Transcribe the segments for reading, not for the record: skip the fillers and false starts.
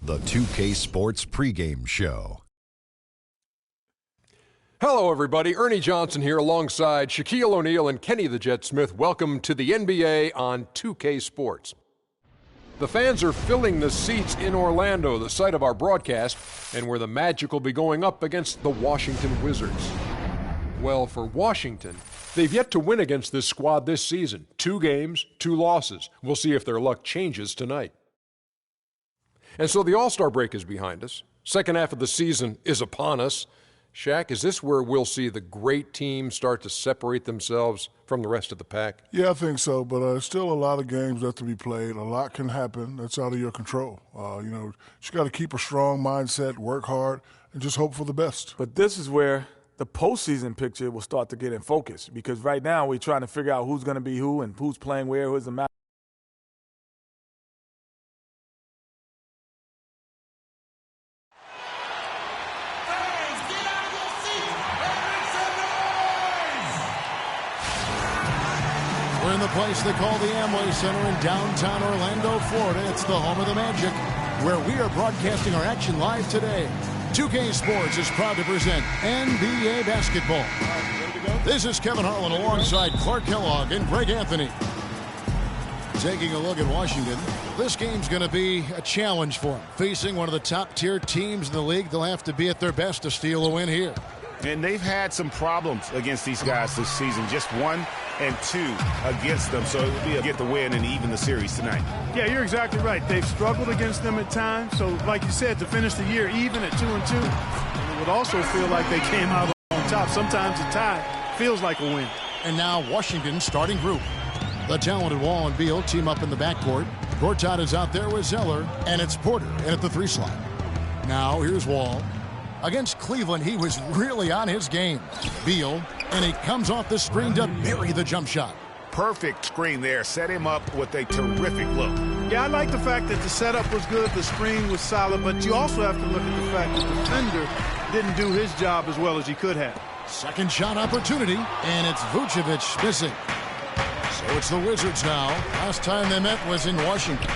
The 2K Sports pregame show. Hello, everybody. Ernie Johnson here alongside Shaquille O'Neal and Kenny the Jet Smith. Welcome to the NBA on 2K Sports. The fans are filling the seats in Orlando, the site of our broadcast, and where the Magic will be going up against the Washington Wizards. Well, for Washington, they've yet to win against this squad this season. 2 games, 2 losses. We'll see if their luck changes tonight. And so the All-Star break is behind us. Second half of the season is upon us. Shaq, is this where we'll see the great teams start to separate themselves from the rest of the pack? Yeah, I think so, but still a lot of games left to be played. A lot can happen that's out of your control. You just got to keep a strong mindset, work hard, and just hope for the best. But this is where the postseason picture will start to get in focus, because right now we're trying to figure out who's going to be who and who's playing where, who's the match. We're in the place they call the Amway Center in downtown Orlando, Florida. It's the home of the Magic, where we are broadcasting our action live today. 2K Sports is proud to present NBA basketball. This is Kevin Harlan alongside Clark Kellogg and Greg Anthony. Taking a look at Washington, this game's going to be a challenge for them. Facing one of the top-tier teams in the league, they'll have to be at their best to steal a win here. And they've had some problems against these guys this season. Just 1 and 2 against them. So it would be a get the win and even the series tonight. Yeah, you're exactly right. They've struggled against them at times. So like you said, to finish the year even at 2 and 2, it would also feel like they came out on top. Sometimes a tie feels like a win. And now Washington's starting group. The talented Wall and Beal team up in the backcourt. Gortat is out there with Zeller, and it's Porter in at the 3 slot. Now here's Wall. Against Cleveland, he was really on his game. Beal, and he comes off the screen to bury the jump shot. Perfect screen there. Set him up with a terrific look. Yeah, I like the fact that the setup was good, the screen was solid, but you also have to look at the fact that the defender didn't do his job as well as he could have. Second shot opportunity, and it's Vucevic missing. So it's the Wizards now. Last time they met was in Washington.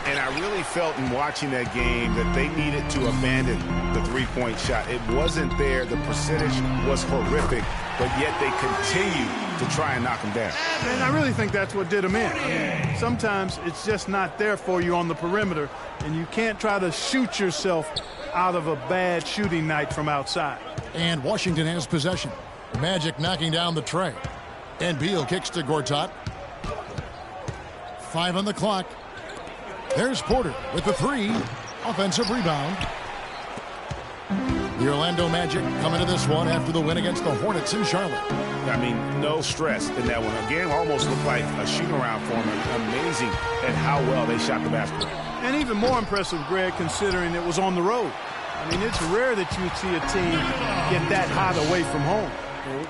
And I really felt in watching that game that they needed to abandon the three-point shot. It wasn't there. The percentage was horrific, but yet they continue to try and knock them down. And I really think that's what did them in. I mean, sometimes it's just not there for you on the perimeter, and you can't try to shoot yourself out of a bad shooting night from outside. And Washington has possession. Magic knocking down the tray. And Beal kicks to Gortat. 5 on the clock. There's Porter with the 3. Offensive rebound. The Orlando Magic coming to this one after the win against the Hornets in Charlotte. I mean, no stress in that one. Again, almost looked like a shoot-around for them. Amazing at how well they shot the basketball. And even more impressive, Greg, considering it was on the road. I mean, it's rare that you would see a team get that hot away from home.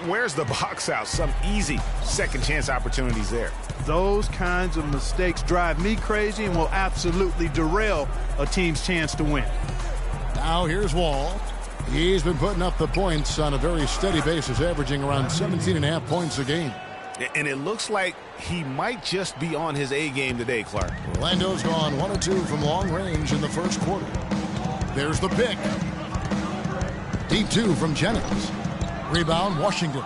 Where's the box out? Some easy second-chance opportunities there. Those kinds of mistakes drive me crazy and will absolutely derail a team's chance to win. Now here's Wall. He's been putting up the points on a very steady basis, averaging around 17.5 points a game. And it looks like he might just be on his A game today, Clark. Orlando's gone 1 of 2 from long range in the first quarter. There's the pick. Deep 2 from Jennings. Rebound, Washington.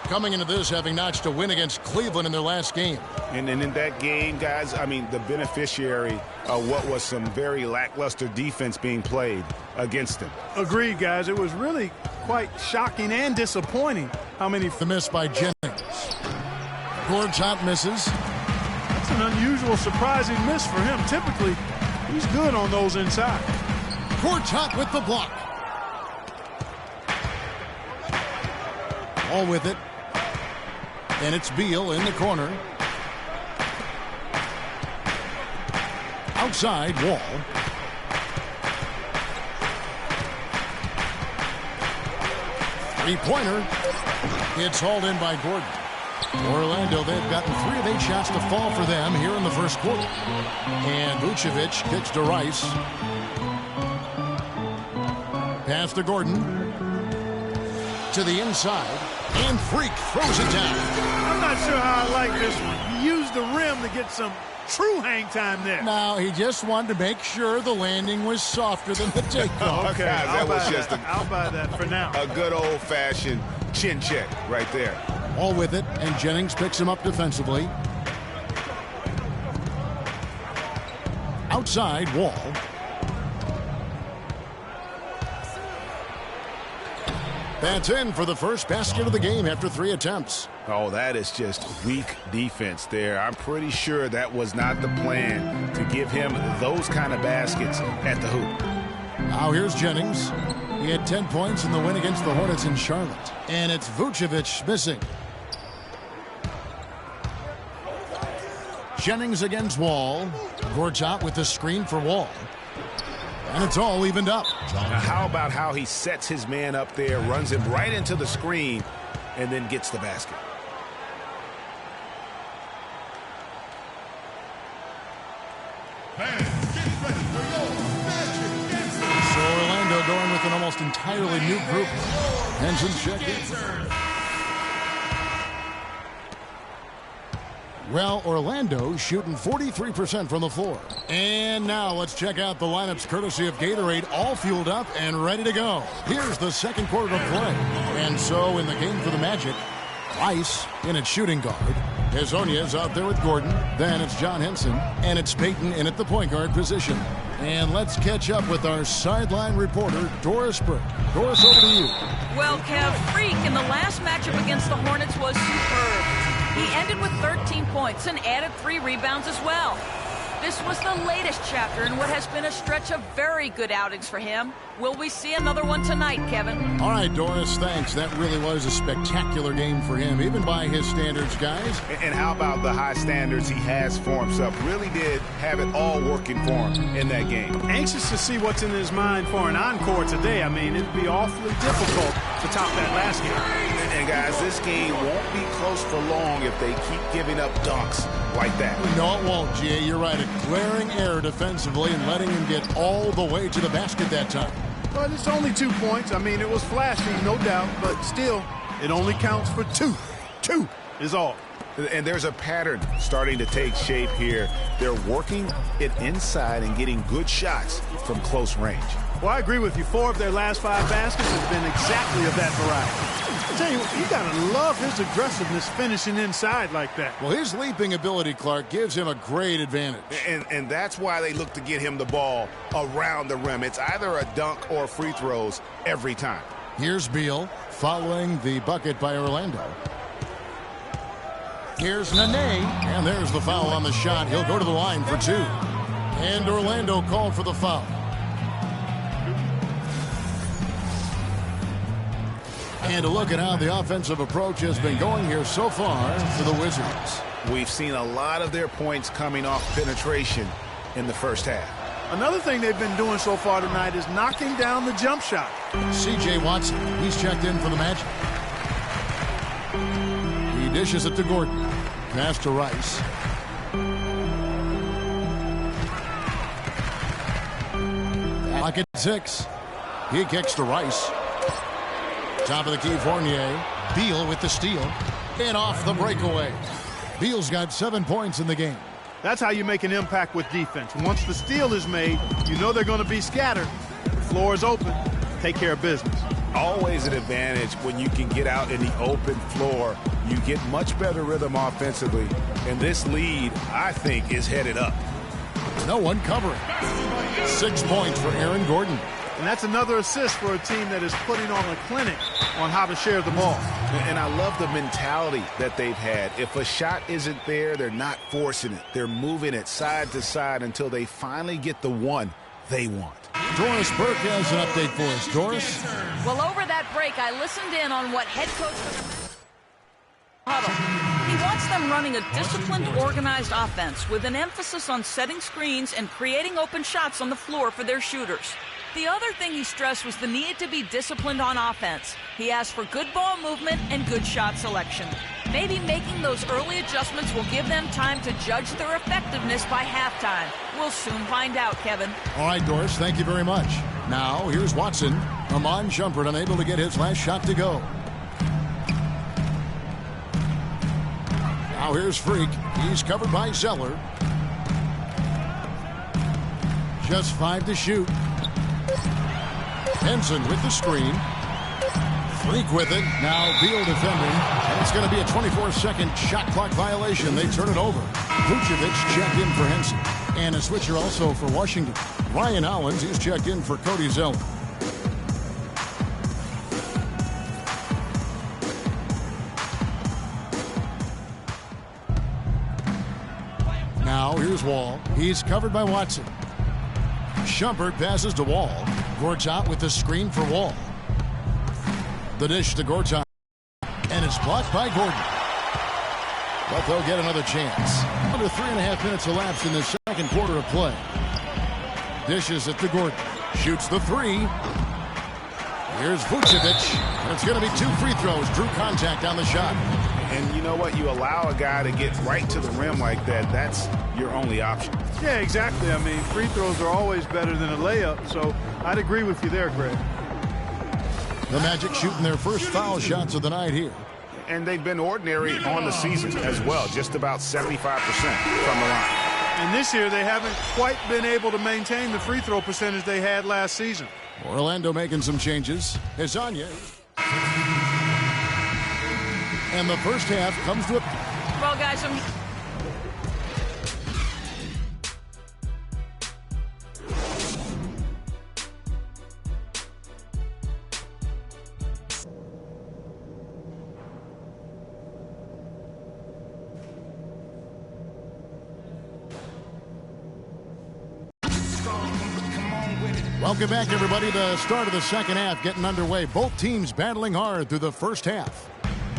Coming into this, having notched a win against Cleveland in their last game. And in that game, guys, I mean, the beneficiary of what was some very lackluster defense being played against them. Agreed, guys. It was really quite shocking and disappointing how many... The miss by Jennings. Gortat misses. That's an unusual, surprising miss for him. Typically, he's good on those inside. Gortat with the block. All with it. And it's Beal in the corner. Outside, Wall. Three-pointer. It's hauled in by Gordon. Orlando, they've gotten 3 of 8 shots to fall for them here in the first quarter. And Vucevic kicks to Rice. Pass to Gordon. To the inside. And Freak throws it down. I'm not sure how I like this one. He used the rim to get some True hang time there. No, he just wanted to make sure the landing was softer than the takeoff. Okay, Guys, that was just I'll buy that for now. a good old-fashioned chin check right there. All with it, and Jennings picks him up defensively. Outside, Wall. That's in for the first basket of the game after 3 attempts. Oh, that is just weak defense there. I'm pretty sure that was not the plan to give him those kind of baskets at the hoop. Now here's Jennings. He had 10 points in the win against the Hornets in Charlotte. And it's Vucevic missing. Jennings against Wall. Gortat with the screen for Wall. And it's all evened up. Now, how about how he sets his man up there, runs him right into the screen, and then gets the basket. So Orlando going with an almost entirely new group. Henson's checked in. Well, Orlando shooting 43% from the floor. And now let's check out the lineups courtesy of Gatorade, all fueled up and ready to go. Here's the second quarter to play. And so in the game for the Magic, Rice in at shooting guard. Hezonja's out there with Gordon. Then it's John Henson. And it's Payton in at the point guard position. And let's catch up with our sideline reporter, Doris Burke. Doris, over to you. Well, Kev, Freak in the last matchup against the Hornets was superb. He ended with 13 points and added 3 rebounds as well. This was the latest chapter in what has been a stretch of very good outings for him. Will we see another one tonight, Kevin? All right, Doris, thanks. That really was a spectacular game for him, even by his standards, guys. And how about the high standards he has for himself? Really did have it all working for him in that game. Anxious to see what's in his mind for an encore today. I mean, it'd be awfully difficult to top that last game. And guys, this game won't be close for long if they keep giving up dunks like that. No, it won't, G.A. You're right. A glaring error defensively and letting him get all the way to the basket that time. But it's only 2 points. I mean, it was flashy, no doubt, but still, it only counts for 2. 2 is all. And there's a pattern starting to take shape here. They're working it inside and getting good shots from close range. Well, I agree with you. 4 of their last 5 baskets have been exactly of that variety. I tell you what, you got to love his aggressiveness finishing inside like that. Well, his leaping ability, Clark, gives him a great advantage. And that's why they look to get him the ball around the rim. It's either a dunk or free throws every time. Here's Beal following the bucket by Orlando. Here's Nene, and there's the foul on the shot. He'll go to the line for 2. And Orlando called for the foul. And a look at how the offensive approach has been going here so far for the Wizards. We've seen a lot of their points coming off penetration in the first half. Another thing they've been doing so far tonight is knocking down the jump shot. C.J. Watson, he's checked in for the Magic. He dishes it to Gordon. Pass to Rice. Back at 6. He kicks to Rice. Top of the key, Fournier. Beal with the steal. And off the breakaway. Beal's got 7 points in the game. That's how you make an impact with defense. Once the steal is made, you know they're going to be scattered. The floor is open. Take care of business. Always an advantage when you can get out in the open floor. You get much better rhythm offensively. And this lead, I think, is headed up. No one covering. 6 points for Aaron Gordon. And that's another assist for a team that is putting on a clinic on how to share the ball. And I love the mentality that they've had. If a shot isn't there, they're not forcing it. They're moving it side to side until they finally get the one they want. Doris Burke has an update for us. Doris? Well, over that break, I listened in on what head coach huddle. He wants them running a disciplined, organized offense with an emphasis on setting screens and creating open shots on the floor for their shooters. The other thing he stressed was the need to be disciplined on offense. He asked for good ball movement and good shot selection. Maybe making those early adjustments will give them time to judge their effectiveness by halftime. We'll soon find out, Kevin. All right, Doris, thank you very much. Now, here's Watson. Amon Shumpert unable to get his last shot to go. Now here's Freak. He's covered by Zeller. Just 5 to shoot. Henson with the screen. Freak with it. Now Beal defending. And it's going to be a 24-second shot clock violation. They turn it over. Vucevic checked in for Henson. And a switcher also for Washington. Ryan Hollins, he's checked in for Cody Zeller. Now here's Wall. He's covered by Watson. Shumpert passes to Wall. Gortat with the screen for Wall. The dish to Gortat. And it's blocked by Gordon. But they'll get another chance. Under 3.5 minutes elapsed in the second quarter of play. Dishes it to Gordon. Shoots the three. Here's Vucevic. And it's going to be 2 free throws. Drew contact on the shot. And you know what? You allow a guy to get right to the rim like that. That's your only option. Yeah, exactly. I mean, free throws are always better than a layup. So I'd agree with you there, Greg. The Magic shooting their first foul shots of the night here. And they've been ordinary on the season as well. Just about 75% from the line. And this year, they haven't quite been able to maintain the free throw percentage they had last season. Orlando making some changes. Hezonja. And the first half comes to a... Well, guys, Welcome back, everybody. The start of the second half getting underway. Both teams battling hard through the first half.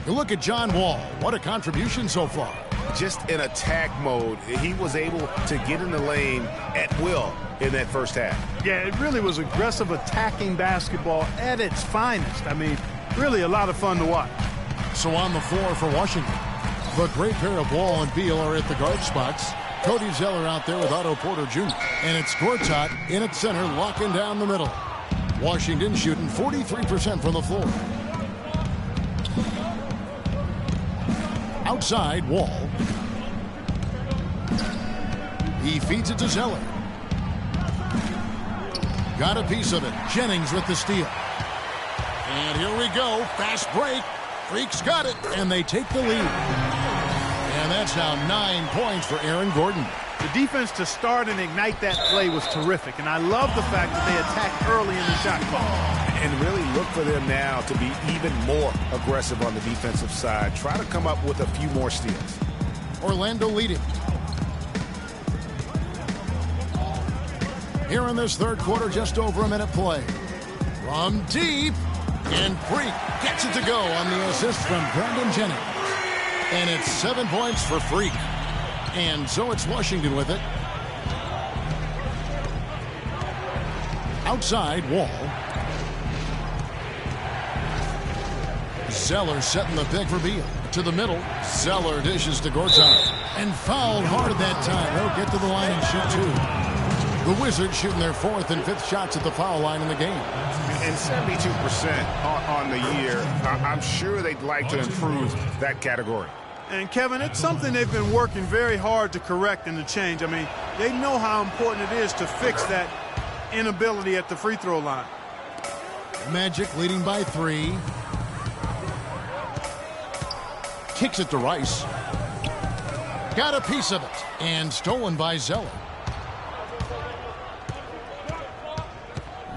You look at John Wall. What a contribution so far. Just in attack mode, he was able to get in the lane at will in that first half. Yeah, it really was aggressive attacking basketball at its finest. I mean, really a lot of fun to watch. So on the floor for Washington, the great pair of Wall and Beal are at the guard spots. Cody Zeller out there with Otto Porter Jr. And it's Gortat in at center, locking down the middle. Washington shooting 43% from the floor. Outside, Wall. He feeds it to Zeller. Got a piece of it. Jennings with the steal. And here we go. Fast break. Freaks got it. And they take the lead. And that's now 9 points for Aaron Gordon. The defense to start and ignite that play was terrific. And I love the fact that they attacked early in the shot clock. And really look for them now to be even more aggressive on the defensive side. Try to come up with a few more steals. Orlando leading. Here in this third quarter, just over a minute play. From deep. And Freak gets it to go on the assist from Brandon Jennings. And it's 7 points for Freak. And so it's Washington with it. Outside, Wall. Zeller setting the pick for Beal. To the middle. Zeller dishes to Gortat. And fouled hard that time. They'll get to the line and shoot two. The Wizards shooting their 4th and 5th shots at the foul line in the game. And 72% on the year. I'm sure they'd like to improve that category. And, Kevin, it's something they've been working very hard to correct and to change. I mean, they know how important it is to fix that inability at the free throw line. Magic leading by 3. Kicks it to Rice. Got a piece of it. And stolen by Zeller.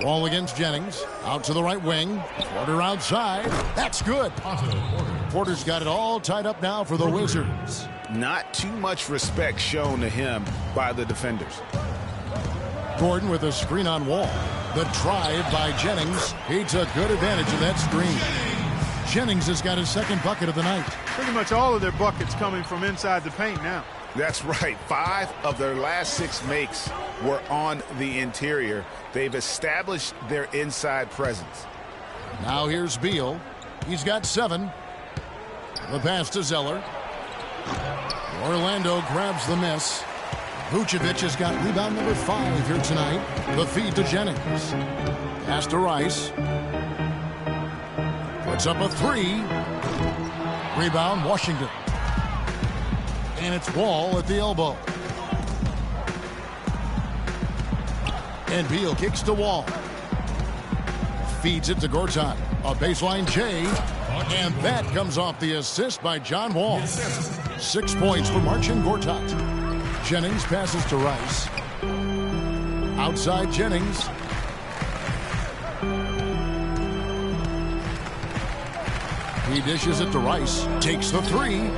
Wall against Jennings. Out to the right wing. Porter outside. That's good. Porter's got it all tied up now for the Wizards. Not too much respect shown to him by the defenders. Gordon with a screen on Wall. The drive by Jennings. He took good advantage of that screen. Jennings has got his second bucket of the night. Pretty much all of their buckets coming from inside the paint now. That's right. 5 of their last 6 makes were on the interior. They've established their inside presence. Now here's Beal. He's got 7. The pass to Zeller. Orlando grabs the miss. Vucevic has got rebound number 5 here tonight. The feed to Jennings. Pass to Rice. Puts up a 3. Rebound, Washington. And it's Wall at the elbow. And Beal kicks to Wall. Feeds it to Gortat. A baseline J. And that comes off the assist by John Wall. 6 points for Marcin Gortat. Jennings passes to Rice. Outside Jennings. He dishes it to Rice. Takes the three.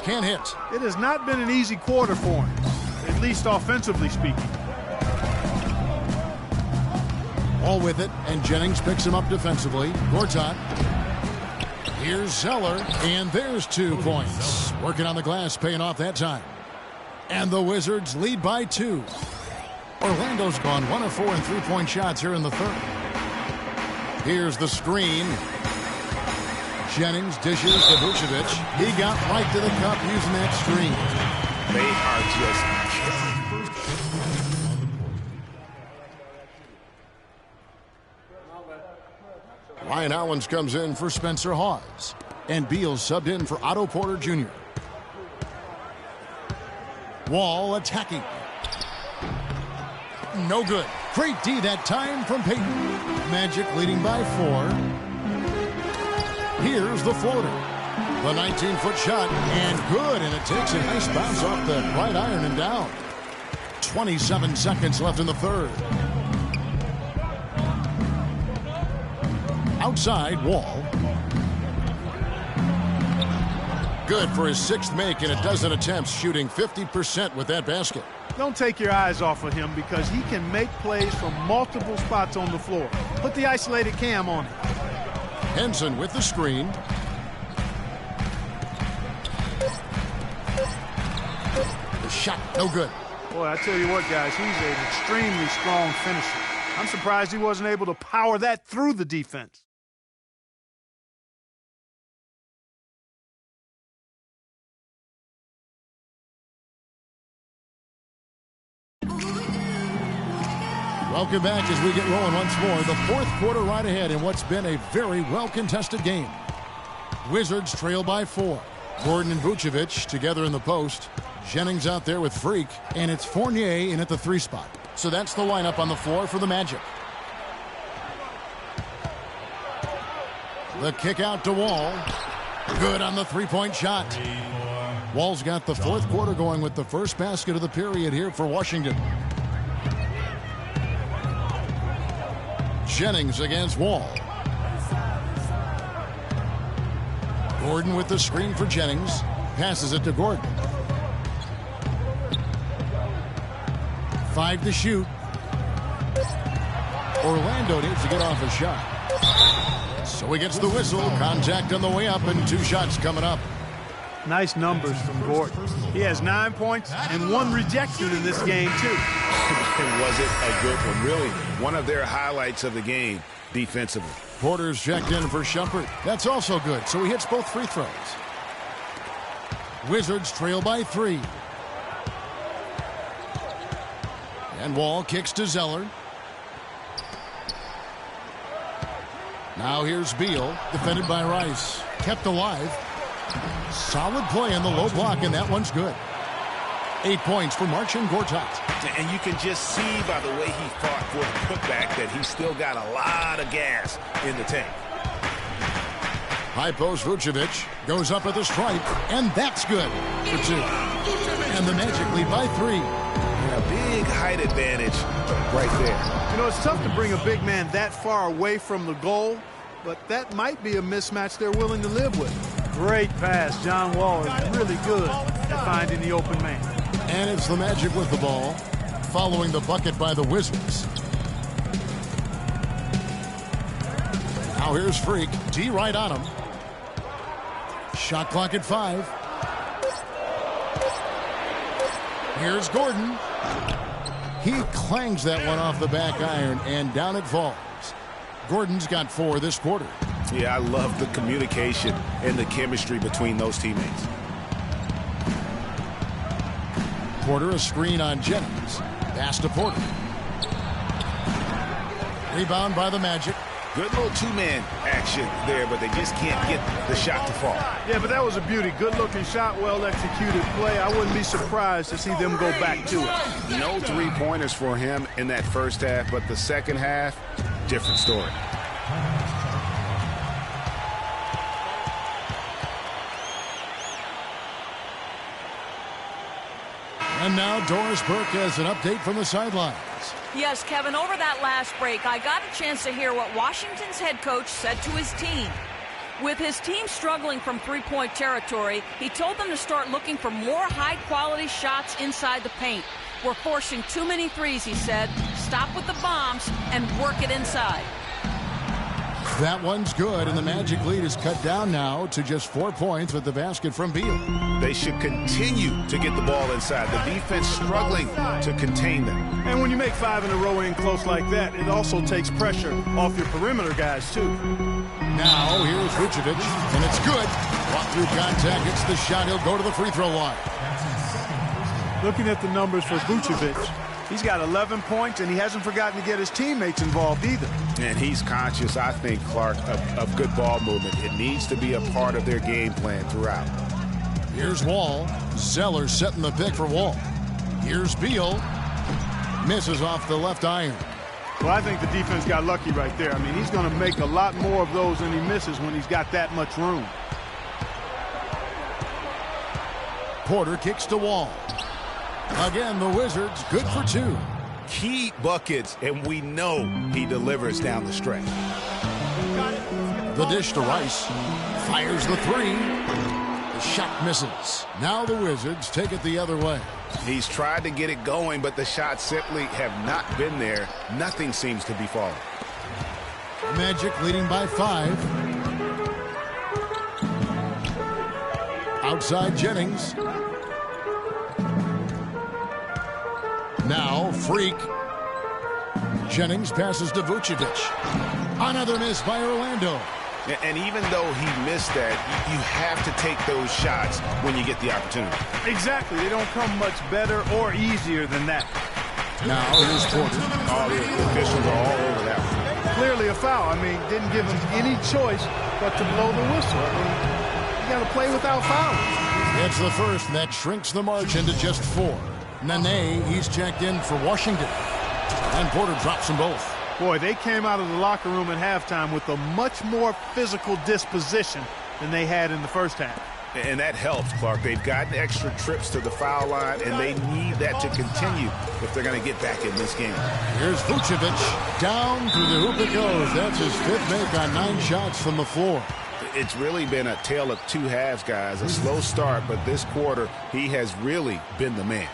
Can't hit. It has not been an easy quarter for him, at least offensively speaking. All with it, and Jennings picks him up defensively. Gortat. Here's Zeller, and there's 2 points. Working on the glass, paying off that time. And the Wizards lead by 2. Orlando's gone 1 of 4 in three-point shots here in the third. Here's the screen. Jennings dishes to Vucevic. He got right to the cup using that screen. They are just Ryan Allens comes in for Spencer Hawes. And Beal subbed in for Otto Porter Jr. Wall attacking. No good. Great D that time from Payton. Magic leading by 4. Here's the floater. The 19-foot shot, and good, and it takes a nice bounce off the right iron and down. 27 seconds left in the third. Outside, Wall. Good for his 6th make in a dozen attempts, shooting 50% with that basket. Don't take your eyes off of him because he can make plays from multiple spots on the floor. Put the isolated cam on him. Henson with the screen. The shot, no good. Boy, I tell you what, guys, he's an extremely strong finisher. I'm surprised he wasn't able to power that through the defense. Welcome back as we get rolling once more. The fourth quarter right ahead in what's been a very well-contested game. Wizards trail by 4. Gordon and Vucevic together in the post. Jennings out there with Freak, and it's Fournier in at the 3 spot. So that's the lineup on the floor for the Magic. The kick out to Wall. Good on the 3-point shot. Wall's got the fourth quarter going with the first basket of the period here for Washington. Jennings against Wall. Gordon with the screen for Jennings. Passes it to Gordon. 5 to shoot. Orlando needs to get off a shot. So he gets the whistle. Contact on the way up and 2 shots coming up. Nice numbers from Gordon. He has 9 points and 1 rejection in this game, too. And was it a good one? Really, one of their highlights of the game defensively. Porter's checked in for Shumpert. That's also good, so he hits both free throws. Wizards trail by 3. And Wall kicks to Zeller. Now here's Beal, defended by Rice. Kept alive. Solid play in the low block, and that one's good. 8 points for Marcin Gortat. And you can just see by the way he fought for the putback that he's still got a lot of gas in the tank. High post Vucevic goes up at the stripe, and that's good for 2. And the Magic lead by 3. A big height advantage right there. You know, it's tough to bring a big man that far away from the goal, but that might be a mismatch they're willing to live with. Great pass. John Wall is really good at finding the open man. And it's the Magic with the ball, following the bucket by the Wizards. Now here's Freak. D right on him. Shot clock at 5. Here's Gordon. He clangs that one off the back iron, and down it falls. Gordon's got 4 this quarter. Yeah, I love the communication and the chemistry between those teammates. Porter a screen on Jennings. Pass to Porter. Rebound by the Magic. Good little two-man action there, but they just can't get the shot to fall. Yeah, but that was a beauty. Good-looking shot, well-executed play. I wouldn't be surprised to see them go back to it. No three-pointers for him in that first half, but the second half, different story. And now Doris Burke has an update from the sidelines. Yes, Kevin, over that last break, I got a chance to hear what Washington's head coach said to his team. With his team struggling from three-point territory, he told them to start looking for more high-quality shots inside the paint. We're forcing too many threes, he said. Stop with the bombs and work it inside. That one's good, and the Magic lead is cut down now to just 4 points with the basket from Beal. They should continue to get the ball inside. The defense struggling to contain them. And when you make 5 in a row in close like that, it also takes pressure off your perimeter guys, too. Now, here's Vucevic, and it's good. Walk through contact, hits the shot. He'll go to the free throw line. Looking at the numbers for Vucevic, he's got 11 points, and he hasn't forgotten to get his teammates involved either. And he's conscious, I think, Clark, of good ball movement. It needs to be a part of their game plan throughout. Here's Wall. Zeller setting the pick for Wall. Here's Beal. Misses off the left iron. Well, I think the defense got lucky right there. I mean, he's going to make a lot more of those than he misses when he's got that much room. Porter kicks to Wall. Again, the Wizards good for 2. Key buckets, and we know he delivers down the stretch. The dish to Rice. Fires the 3. The shot misses. Now the Wizards take it the other way. He's tried to get it going, but the shots simply have not been there. Nothing seems to be falling. Magic leading by 5. Outside Jennings. Now Freak. Jennings passes to Vucevic. Another miss by Orlando. And even though he missed that, you have to take those shots when you get the opportunity. Exactly. They don't come much better or easier than that. Now here's Porter. All the officials are all over that one. Clearly a foul. I mean, didn't give him any choice but to blow the whistle. I mean, you got to play without fouls. It's the first, and that shrinks the margin to just 4. Nene, he's checked in for Washington. And Porter drops them both. Boy, they came out of the locker room at halftime with a much more physical disposition than they had in the first half. And that helps, Clark. They've gotten extra trips to the foul line, and they need that to continue if they're going to get back in this game. Here's Vucevic. Down through the hoop it goes. That's his 5th make on 9 shots from the floor. It's really been a tale of 2 halves, guys. A slow start, but this quarter, he has really been the man.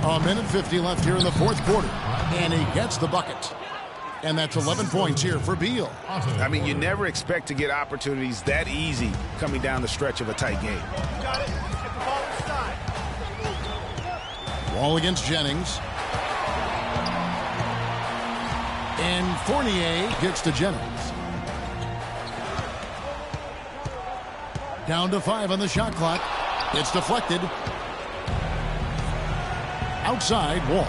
A minute 50 left here in the 4th quarter. And he gets the bucket. And that's 11 points here for Beal. I mean, you never expect to get opportunities that easy coming down the stretch of a tight game. Wall against Jennings. And Fournier gets to Jennings. Down to 5 on the shot clock. It's deflected. Outside, Wall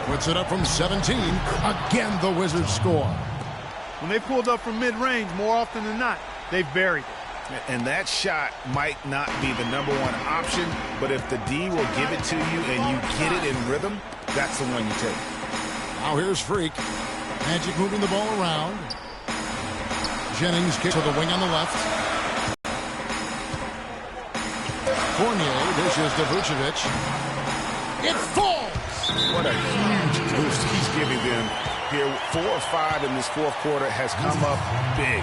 puts it up from 17. Again, the Wizards score. When they pulled up from mid-range, more often than not, they've buried it. And that shot might not be the #1 option, but if the D will give it to you and you get it in rhythm, that's the one you take. Now here's Freak. Magic moving the ball around. Jennings kicks to the wing on the left. Fournier dishes to Vucevic. It falls! What a huge boost he's giving them here. 4 or 5 in this 4th quarter has come up big.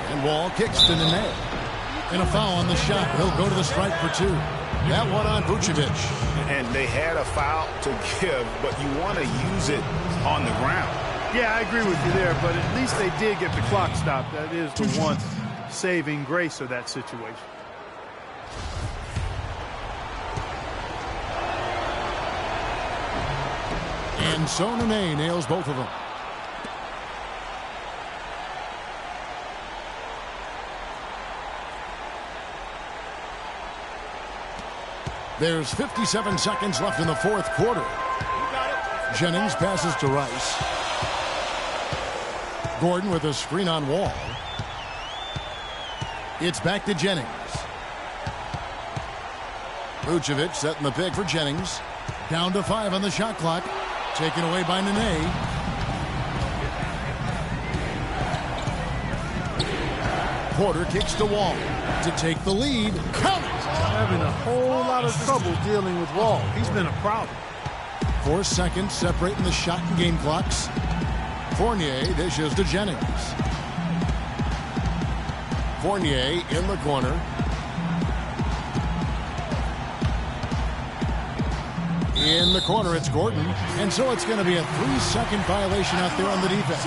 And Wall kicks to Nene. And a foul on the shot. He'll go to the stripe for 2. That one on Vucevic. And they had a foul to give, but you want to use it on the ground. Yeah, I agree with you there, but at least they did get the clock stopped. That is the one saving grace of that situation. And so Nene nails both of them. There's 57 seconds left in the fourth quarter. Jennings passes to Rice. Gordon with a screen on Wall. It's back to Jennings. Vucevic setting the pick for Jennings. Down to 5 on the shot clock. Taken away by Nene. Porter kicks to Wall to take the lead. Count it! Having a whole lot of trouble dealing with Wall. He's been a problem. 4 seconds separating the shot and game clocks. Fournier dishes to Jennings. Fournier in the corner. In the corner, it's Gordon. And so it's going to be a 3-second violation out there on the defense.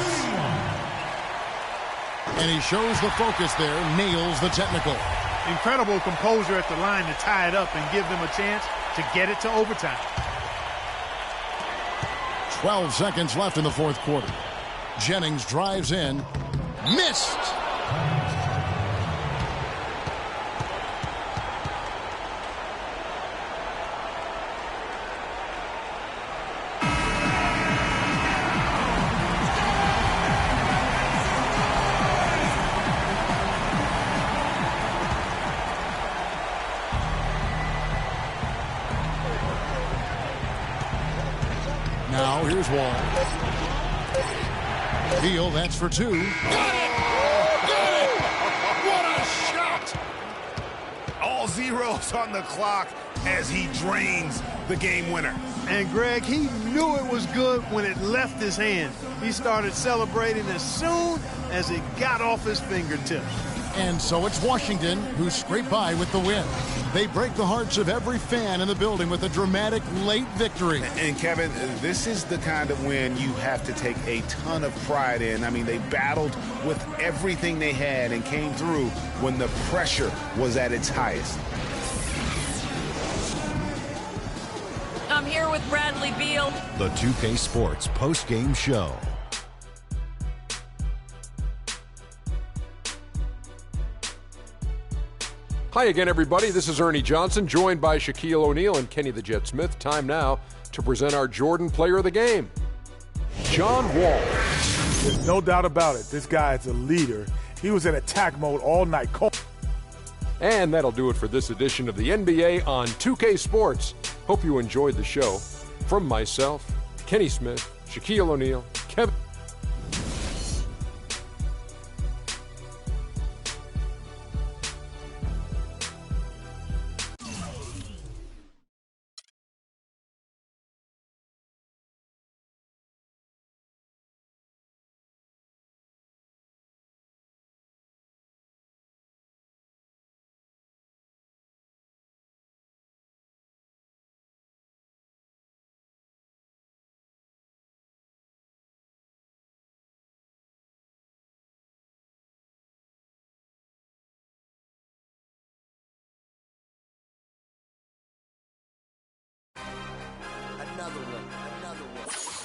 And he shows the focus there, nails the technical. Incredible composure at the line to tie it up and give them a chance to get it to overtime. 12 seconds left in the fourth quarter. Jennings drives in. Missed! Now here's Wall. Beal, that's for 2. Got it! Got it! What a shot! All zeros on the clock as he drains the game winner. And Greg, he knew it was good when it left his hand. He started celebrating as soon as it got off his fingertips. And so it's Washington who scrape by with the win. They break the hearts of every fan in the building with a dramatic late victory. And Kevin, this is the kind of win you have to take a ton of pride in. I mean, they battled with everything they had and came through when the pressure was at its highest. I'm here with Bradley Beal. The 2K Sports post-game show. Hi again, everybody. This is Ernie Johnson, joined by Shaquille O'Neal and Kenny the Jet Smith. Time now to present our Jordan Player of the Game, John Wall. There's no doubt about it. This guy is a leader. He was in attack mode all night. And that'll do it for this edition of the NBA on 2K Sports. Hope you enjoyed the show. From myself, Kenny Smith, Shaquille O'Neal, Kevin. Another one.